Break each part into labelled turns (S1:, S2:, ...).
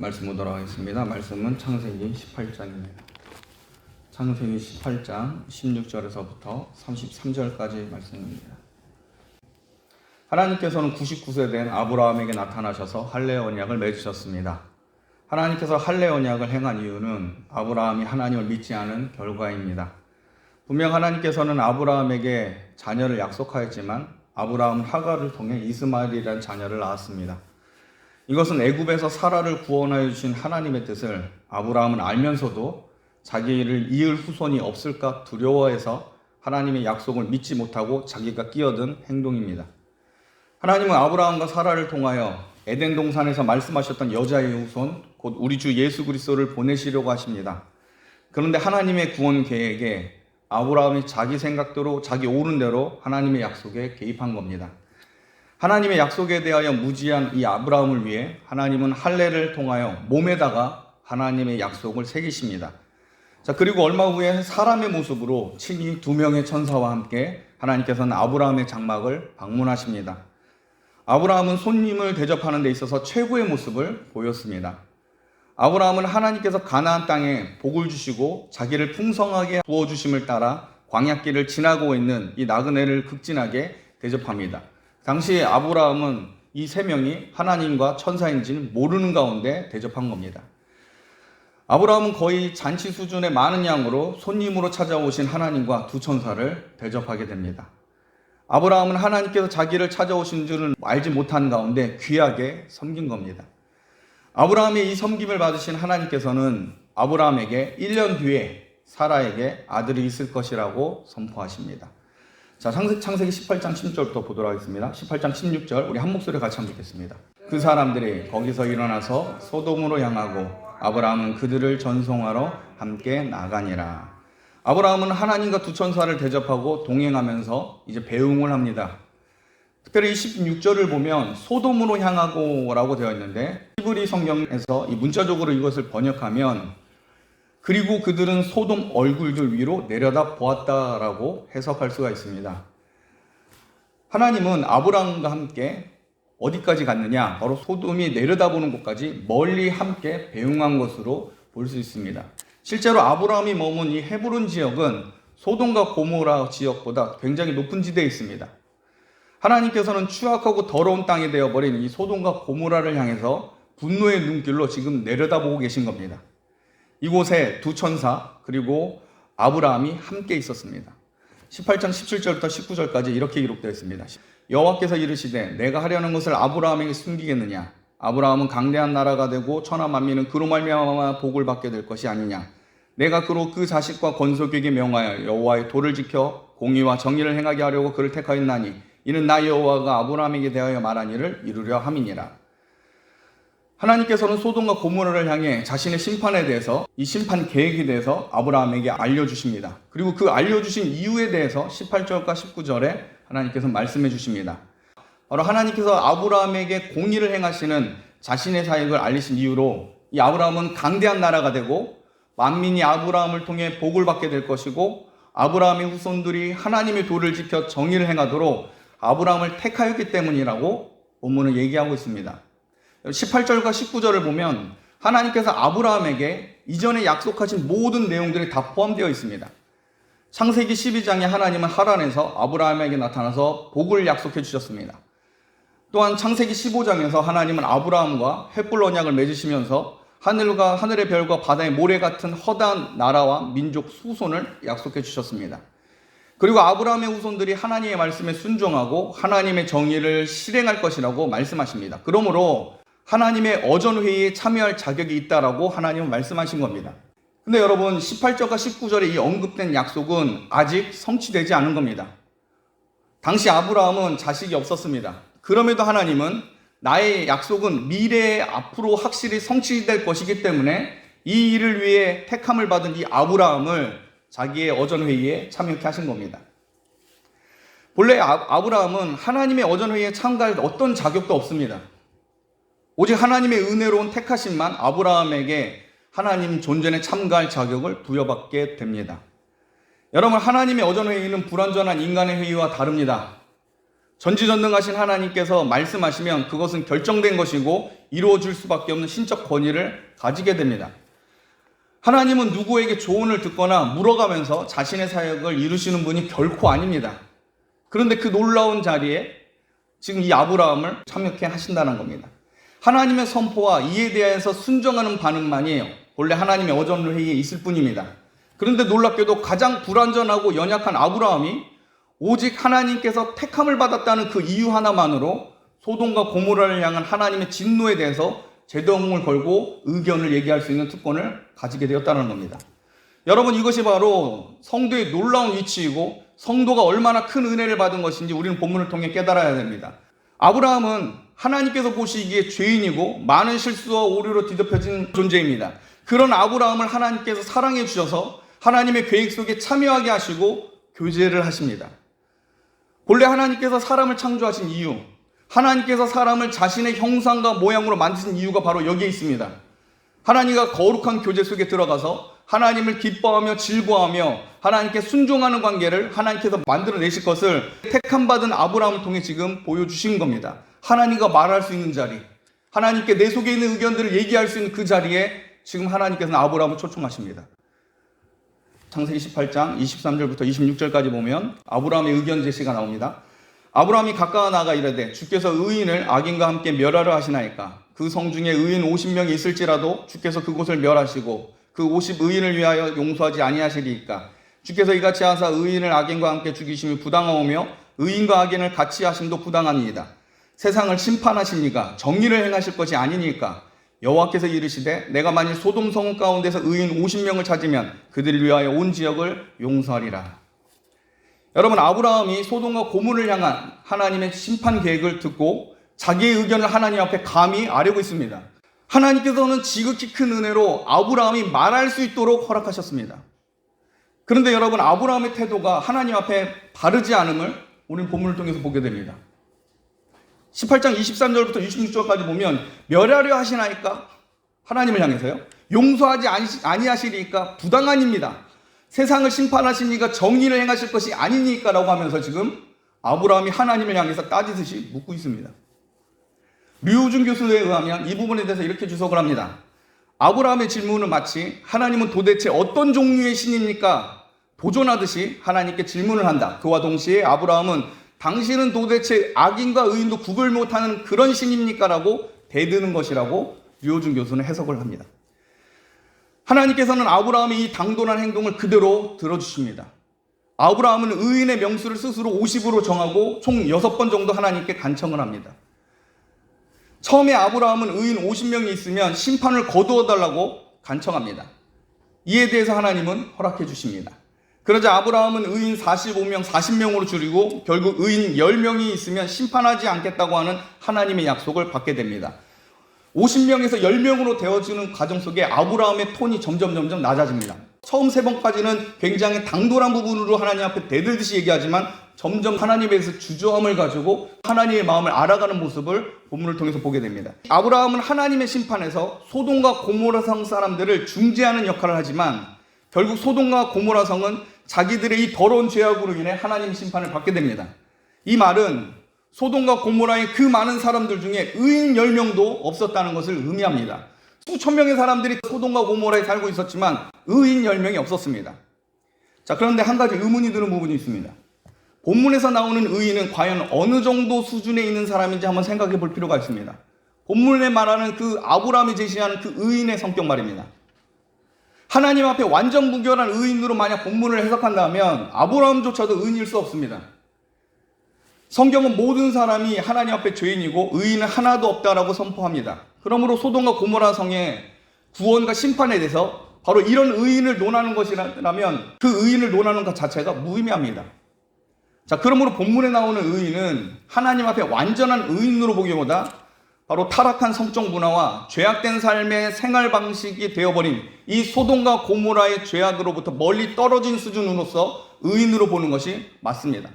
S1: 말씀 보도록 하겠습니다. 말씀은 창세기 18장입니다. 창세기 18장 16절에서부터 33절까지 말씀입니다. 하나님께서는 99세 된 아브라함에게 나타나셔서 할례 언약을 맺으셨습니다. 하나님께서 할례 언약을 행한 이유는 아브라함이 하나님을 믿지 않은 결과입니다. 분명 하나님께서는 아브라함에게 자녀를 약속하였지만 아브라함은 하갈을 통해 이스마엘이라는 자녀를 낳았습니다. 이것은 애굽에서 사라를 구원하여 주신 하나님의 뜻을 아브라함은 알면서도 자기를 이을 후손이 없을까 두려워해서 하나님의 약속을 믿지 못하고 자기가 끼어든 행동입니다. 하나님은 아브라함과 사라를 통하여 에덴 동산에서 말씀하셨던 여자의 후손, 곧 우리 주 예수 그리스도를 보내시려고 하십니다. 그런데 하나님의 구원 계획에 아브라함이 자기 생각대로 자기 옳은 대로 하나님의 약속에 개입한 겁니다. 하나님의 약속에 대하여 무지한 이 아브라함을 위해 하나님은 할례를 통하여 몸에다가 하나님의 약속을 새기십니다. 자, 그리고 얼마 후에 사람의 모습으로 친히 2명의 천사와 함께 하나님께서는 아브라함의 장막을 방문하십니다. 아브라함은 손님을 대접하는 데 있어서 최고의 모습을 보였습니다. 아브라함은 하나님께서 가나안 땅에 복을 주시고 자기를 풍성하게 부어주심을 따라 광야길을 지나고 있는 이 나그네를 극진하게 대접합니다. 당시 아브라함은 이 3명이 하나님과 천사인지는 모르는 가운데 대접한 겁니다. 아브라함은 거의 잔치 수준의 많은 양으로 손님으로 찾아오신 하나님과 2 천사를 대접하게 됩니다. 아브라함은 하나님께서 자기를 찾아오신 줄은 알지 못한 가운데 귀하게 섬긴 겁니다. 아브라함의 이 섬김을 받으신 하나님께서는 아브라함에게 1년 뒤에 사라에게 아들이 있을 것이라고 선포하십니다. 자, 창세기 18장 16절부터 보도록 하겠습니다. 18장 16절 우리 한 목소리 같이 한번 읽겠습니다. 그 사람들이 거기서 일어나서 소돔으로 향하고 아브라함은 그들을 전송하러 함께 나가니라. 아브라함은 하나님과 2 천사를 대접하고 동행하면서 이제 배웅을 합니다. 특별히 16절을 보면 소돔으로 향하고 라고 되어 있는데 히브리 성경에서 이 문자적으로 이것을 번역하면 그리고 그들은 소돔 얼굴들 위로 내려다 보았다라고 해석할 수가 있습니다. 하나님은 아브라함과 함께 어디까지 갔느냐? 바로 소돔이 내려다보는 곳까지 멀리 함께 배웅한 것으로 볼 수 있습니다. 실제로 아브라함이 머문 이 헤브론 지역은 소돔과 고모라 지역보다 굉장히 높은 지대에 있습니다. 하나님께서는 추악하고 더러운 땅이 되어버린 이 소돔과 고모라를 향해서 분노의 눈길로 지금 내려다보고 계신 겁니다. 이곳에 2 천사 그리고 아브라함이 함께 있었습니다. 18장 17절부터 19절까지 이렇게 기록되어 있습니다. 여호와께서 이르시되 내가 하려는 것을 아브라함에게 숨기겠느냐? 아브라함은 강대한 나라가 되고 천하 만민은 그로 말미암아 복을 받게 될 것이 아니냐? 내가 그로 그 자식과 건속에게 명하여 여호와의 도를 지켜 공의와 정의를 행하게 하려고 그를 택하였나니 이는 나 여호와가 아브라함에게 대하여 말한 일을 이루려 함이니라. 하나님께서는 소돔과 고모라를 향해 자신의 심판에 대해서 이 심판 계획에 대해서 아브라함에게 알려주십니다. 그리고 그 알려주신 이유에 대해서 18절과 19절에 하나님께서 말씀해 주십니다. 바로 하나님께서 아브라함에게 공의를 행하시는 자신의 사역을 알리신 이유로 이 아브라함은 강대한 나라가 되고 만민이 아브라함을 통해 복을 받게 될 것이고 아브라함의 후손들이 하나님의 도를 지켜 정의를 행하도록 아브라함을 택하였기 때문이라고 본문은 얘기하고 있습니다. 18절과 19절을 보면 하나님께서 아브라함에게 이전에 약속하신 모든 내용들이 다 포함되어 있습니다. 창세기 12장에 하나님은 하란에서 아브라함에게 나타나서 복을 약속해 주셨습니다. 또한 창세기 15장에서 하나님은 아브라함과 횃불 언약을 맺으시면서 하늘의 별과 바다의 모래 같은 허다한 나라와 민족 후손을 약속해 주셨습니다. 그리고 아브라함의 후손들이 하나님의 말씀에 순종하고 하나님의 정의를 실행할 것이라고 말씀하십니다. 그러므로 하나님의 어전회의에 참여할 자격이 있다라고 하나님은 말씀하신 겁니다. 근데 여러분 18절과 19절에 이 언급된 약속은 아직 성취되지 않은 겁니다. 당시 아브라함은 자식이 없었습니다. 그럼에도 하나님은 나의 약속은 미래에 앞으로 확실히 성취될 것이기 때문에 이 일을 위해 택함을 받은 이 아브라함을 자기의 어전회의에 참여케 하신 겁니다. 본래 아브라함은 하나님의 어전회의에 참가할 어떤 자격도 없습니다. 오직 하나님의 은혜로운 택하심만 아브라함에게 하나님 존전에 참가할 자격을 부여받게 됩니다. 여러분, 하나님의 어전회의는 불완전한 인간의 회의와 다릅니다. 전지전능하신 하나님께서 말씀하시면 그것은 결정된 것이고 이루어질 수밖에 없는 신적 권위를 가지게 됩니다. 하나님은 누구에게 조언을 듣거나 물어가면서 자신의 사역을 이루시는 분이 결코 아닙니다. 그런데 그 놀라운 자리에 지금 이 아브라함을 참여케 하신다는 겁니다. 하나님의 선포와 이에 대해서 순종하는 반응만이에요. 원래 하나님의 어전 회의에 있을 뿐입니다. 그런데 놀랍게도 가장 불완전하고 연약한 아브라함이 오직 하나님께서 택함을 받았다는 그 이유 하나만으로 소돔과 고모라를 향한 하나님의 진노에 대해서 제동을 걸고 의견을 얘기할 수 있는 특권을 가지게 되었다는 겁니다. 여러분, 이것이 바로 성도의 놀라운 위치이고 성도가 얼마나 큰 은혜를 받은 것인지 우리는 본문을 통해 깨달아야 됩니다. 아브라함은 하나님께서 보시기에 죄인이고 많은 실수와 오류로 뒤덮여진 존재입니다. 그런 아브라함을 하나님께서 사랑해 주셔서 하나님의 계획 속에 참여하게 하시고 교제를 하십니다. 본래 하나님께서 사람을 창조하신 이유, 하나님께서 사람을 자신의 형상과 모양으로 만드신 이유가 바로 여기에 있습니다. 하나님과 거룩한 교제 속에 들어가서 하나님을 기뻐하며 즐거워하며 하나님께 순종하는 관계를 하나님께서 만들어내실 것을 택함받은 아브라함을 통해 지금 보여주신 겁니다. 하나님과 말할 수 있는 자리, 하나님께 내 속에 있는 의견들을 얘기할 수 있는 그 자리에 지금 하나님께서는 아브라함을 초청하십니다. 창세기 18장 23절부터 26절까지 보면 아브라함의 의견 제시가 나옵니다. 아브라함이 가까워 나아가 이르되 주께서 의인을 악인과 함께 멸하려 하시나이까? 그 성 중에 의인 50명이 있을지라도 주께서 그곳을 멸하시고 그 50 의인을 위하여 용서하지 아니하시리이까? 주께서 이같이 하사 의인을 악인과 함께 죽이심이 부당하오며 의인과 악인을 같이 하심도 부당하니이다. 세상을 심판하시니까 정의를 행하실 것이 아니니까? 여호와께서 이르시되 내가 만일 소돔 성 가운데서 의인 50명을 찾으면 그들을 위하여 온 지역을 용서하리라. 여러분, 아브라함이 소돔과 고모를 향한 하나님의 심판 계획을 듣고 자기의 의견을 하나님 앞에 감히 아뢰고 있습니다. 하나님께서는 지극히 큰 은혜로 아브라함이 말할 수 있도록 허락하셨습니다. 그런데 여러분, 아브라함의 태도가 하나님 앞에 바르지 않음을 우리는 본문을 통해서 보게 됩니다. 18장 23절부터 26절까지 보면 멸하려 하시나이까? 하나님을 향해서요. 용서하지 아니하시리까? 부당한입니다. 세상을 심판하시니까 정의를 행하실 것이 아니니까 라고 하면서 지금 아브라함이 하나님을 향해서 따지듯이 묻고 있습니다. 류우준 교수에 의하면 이 부분에 대해서 이렇게 주석을 합니다. 아브라함의 질문은 마치 하나님은 도대체 어떤 종류의 신입니까? 도전하듯이 하나님께 질문을 한다. 그와 동시에 아브라함은 당신은 도대체 악인과 의인도 구별 못하는 그런 신입니까? 라고 대드는 것이라고 류우준 교수는 해석을 합니다. 하나님께서는 아브라함의 이 당돌한 행동을 그대로 들어주십니다. 아브라함은 의인의 명수를 스스로 50으로 정하고 총 6번 정도 하나님께 간청을 합니다. 처음에 아브라함은 의인 50명이 있으면 심판을 거두어 달라고 간청합니다. 이에 대해서 하나님은 허락해 주십니다. 그러자 아브라함은 의인 45명, 40명으로 줄이고 결국 의인 10명이 있으면 심판하지 않겠다고 하는 하나님의 약속을 받게 됩니다. 50명에서 10명으로 되어지는 과정 속에 아브라함의 톤이 점점 낮아집니다. 처음 3번까지는 굉장히 당돌한 부분으로 하나님 앞에 대들듯이 얘기하지만 점점 하나님에 대해서 주저함을 가지고 하나님의 마음을 알아가는 모습을 본문을 통해서 보게 됩니다. 아브라함은 하나님의 심판에서 소돔과 고모라 성 사람들을 중재하는 역할을 하지만 결국 소돔과 고모라 성은 자기들의 이 더러운 죄악으로 인해 하나님의 심판을 받게 됩니다. 이 말은 소돔과 고모라의 그 많은 사람들 중에 의인 10명도 없었다는 것을 의미합니다. 수천 명의 사람들이 소돔과 고모라에 살고 있었지만 의인 10명이 없었습니다. 자, 그런데 한 가지 의문이 드는 부분이 있습니다. 본문에서 나오는 의인은 과연 어느 정도 수준에 있는 사람인지 한번 생각해 볼 필요가 있습니다. 본문에 말하는 그 아브라함이 제시하는 그 의인의 성격 말입니다. 하나님 앞에 완전 무결한 의인으로 만약 본문을 해석한다면 아브라함조차도 의인일 수 없습니다. 성경은 모든 사람이 하나님 앞에 죄인이고 의인은 하나도 없다라고 선포합니다. 그러므로 소돔과 고모라 성의 구원과 심판에 대해서 바로 이런 의인을 논하는 것이라면 그 의인을 논하는 것 자체가 무의미합니다. 자, 그러므로 본문에 나오는 의인은 하나님 앞에 완전한 의인으로 보기보다 바로 타락한 성적 문화와 죄악된 삶의 생활 방식이 되어버린 이 소돔과 고모라의 죄악으로부터 멀리 떨어진 수준으로서 의인으로 보는 것이 맞습니다.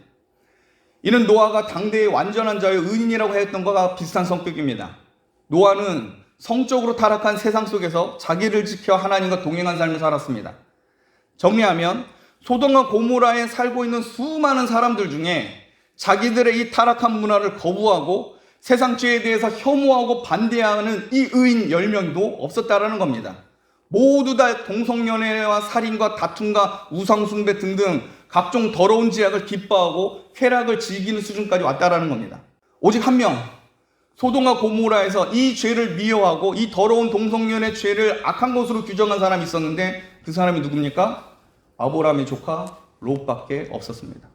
S1: 이는 노아가 당대의 완전한 자의 의인이라고 했던 것과 비슷한 성격입니다. 노아는 성적으로 타락한 세상 속에서 자기를 지켜 하나님과 동행한 삶을 살았습니다. 정리하면 소돔과 고모라에 살고 있는 수많은 사람들 중에 자기들의 이 타락한 문화를 거부하고 세상 죄에 대해서 혐오하고 반대하는 이 의인 10명도 없었다라는 겁니다. 모두 다 동성연애와 살인과 다툼과 우상숭배 등등 각종 더러운 죄악을 기뻐하고 쾌락을 즐기는 수준까지 왔다라는 겁니다. 오직 한 명, 소돔과 고모라에서 이 죄를 미워하고 이 더러운 동성연애 죄를 악한 것으로 규정한 사람이 있었는데 그 사람이 누굽니까? 아브라함의 조카 롯밖에 없었습니다.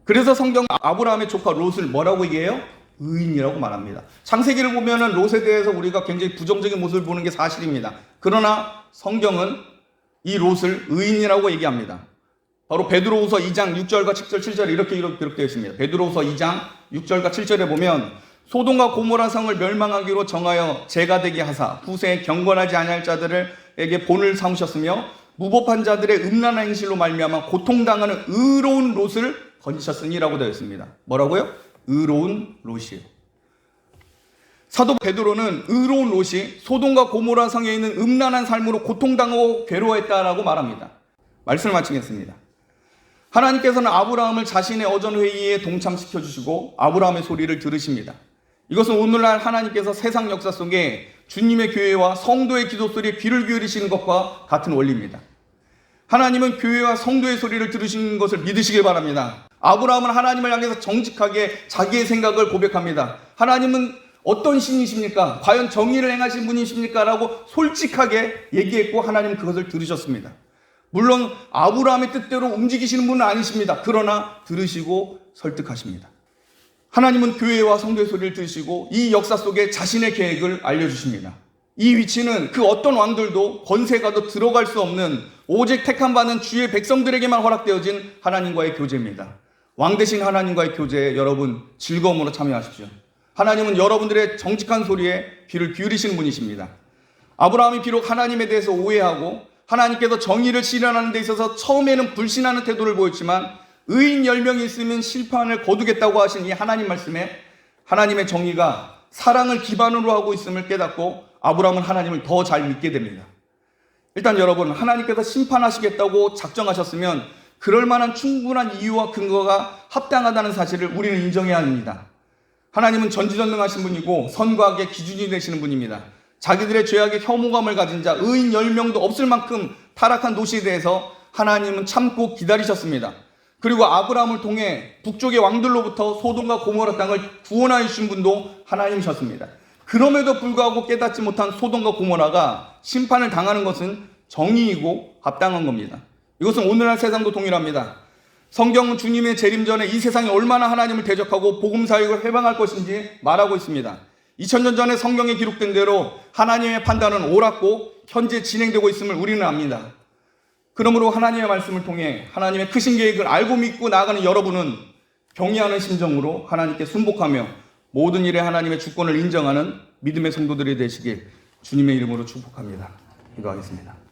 S1: 그래서 성경 아브라함의 조카 롯을 뭐라고 얘기해요? 의인이라고 말합니다. 창세기를 보면은 롯에 대해서 우리가 굉장히 부정적인 모습을 보는 게 사실입니다. 그러나 성경은 이 롯을 의인이라고 얘기합니다. 바로 베드로후서 2장 6절과 7절, 7절에 이렇게 기록되어 있습니다. 베드로후서 2장 6절과 7절에 보면 소돔과 고모라 성을 멸망하기로 정하여 죄가 되게 하사 후세에 경건하지 아니할 자들에게 본을 삼으셨으며 무법한 자들의 음란한 행실로 말미암아 고통당하는 의로운 롯을 건지셨으니라고 되어 있습니다. 뭐라고요? 의로운 롯이요. 사도 베드로는 의로운 롯이 소돔과 고모라 성에 있는 음란한 삶으로 고통당하고 괴로워했다라고 말합니다. 말씀을 마치겠습니다. 하나님께서는 아브라함을 자신의 어전 회의에 동참시켜 주시고 아브라함의 소리를 들으십니다. 이것은 오늘날 하나님께서 세상 역사 속에 주님의 교회와 성도의 기도 소리에 귀를 기울이시는 것과 같은 원리입니다. 하나님은 교회와 성도의 소리를 들으시는 것을 믿으시길 바랍니다. 아브라함은 하나님을 향해서 정직하게 자기의 생각을 고백합니다. 하나님은 어떤 신이십니까? 과연 정의를 행하신 분이십니까? 라고 솔직하게 얘기했고 하나님은 그것을 들으셨습니다. 물론 아브라함의 뜻대로 움직이시는 분은 아니십니다. 그러나 들으시고 설득하십니다. 하나님은 교회와 성도의 소리를 들으시고 이 역사 속에 자신의 계획을 알려주십니다. 이 위치는 그 어떤 왕들도 권세가도 들어갈 수 없는 오직 택함받은 주의 백성들에게만 허락되어진 하나님과의 교제입니다. 왕 대신 하나님과의 교제에 여러분 즐거움으로 참여하십시오. 하나님은 여러분들의 정직한 소리에 귀를 기울이시는 분이십니다. 아브라함이 비록 하나님에 대해서 오해하고 하나님께서 정의를 실현하는 데 있어서 처음에는 불신하는 태도를 보였지만 의인 10명이 있으면 심판을 거두겠다고 하신 이 하나님 말씀에 하나님의 정의가 사랑을 기반으로 하고 있음을 깨닫고 아브라함은 하나님을 더 잘 믿게 됩니다. 일단 여러분, 하나님께서 심판하시겠다고 작정하셨으면 그럴 만한 충분한 이유와 근거가 합당하다는 사실을 우리는 인정해야 합니다. 하나님은 전지전능하신 분이고 선과 악의 기준이 되시는 분입니다. 자기들의 죄악에 혐오감을 가진 자 의인 10명도 없을 만큼 타락한 도시에 대해서 하나님은 참고 기다리셨습니다. 그리고 아브라함을 통해 북쪽의 왕들로부터 소돔과 고모라 땅을 구원하여 주신 분도 하나님이셨습니다. 그럼에도 불구하고 깨닫지 못한 소돔과 고모라가 심판을 당하는 것은 정의이고 합당한 겁니다. 이것은 오늘날 세상도 동일합니다. 성경은 주님의 재림 전에 이 세상이 얼마나 하나님을 대적하고 복음 사역을 해방할 것인지 말하고 있습니다. 2000년 전에 성경에 기록된 대로 하나님의 판단은 옳았고 현재 진행되고 있음을 우리는 압니다. 그러므로 하나님의 말씀을 통해 하나님의 크신 계획을 알고 믿고 나아가는 여러분은 경외하는 심정으로 하나님께 순복하며 모든 일에 하나님의 주권을 인정하는 믿음의 성도들이 되시길 주님의 이름으로 축복합니다. 기도하겠습니다.